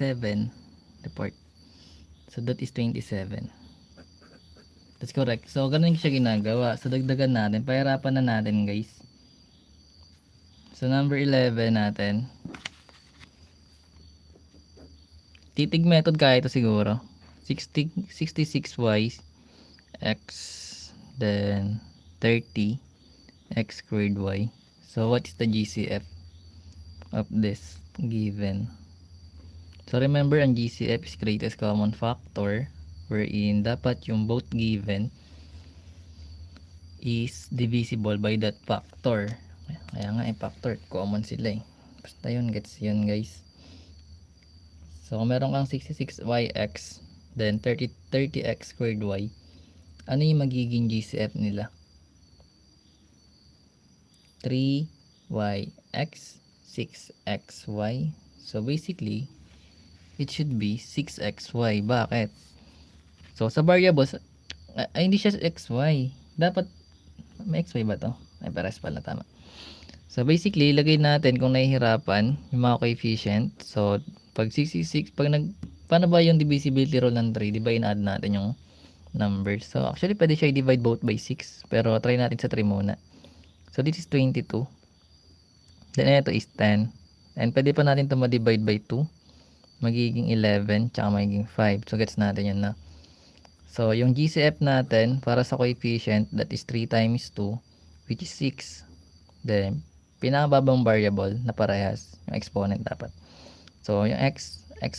7 report. So that is 27. That's correct. So ganun siya ginagawa. So dagdagan natin, pahirapan na natin guys. So number 11 natin, titig method kaya ito siguro. 66y x then 30 x squared y. So what is the GCF of this given? So remember, ang GCF is greatest common factor, wherein dapat yung both given is divisible by that factor. Kaya nga factor, common sila basta yun, gets yun guys. So kung meron kang 66yx then 30x squared y, ano yung magiging GCF nila? 3yx 6xy. So basically it should be 6xy. Bakit? So sa variables ay hindi siya xy, dapat may xy ba to? Ay pares pala, tama. So basically ilagay natin kung nahihirapan yung mga coefficient. So pag 66, paano ba yung divisibility rule ng 3? Di ba in-add natin yung numbers? So actually pwede siya i-divide both by 6, pero try natin sa 3 muna. So this is 22. Then ito is 10. And pwede pa natin ito ma-divide by 2. Magiging 11, tsaka magiging 5. So gets natin yun na. So yung GCF natin para sa coefficient, that is 3 times 2, which is 6. Then pinakababang variable na parehas, yung exponent dapat. So yung x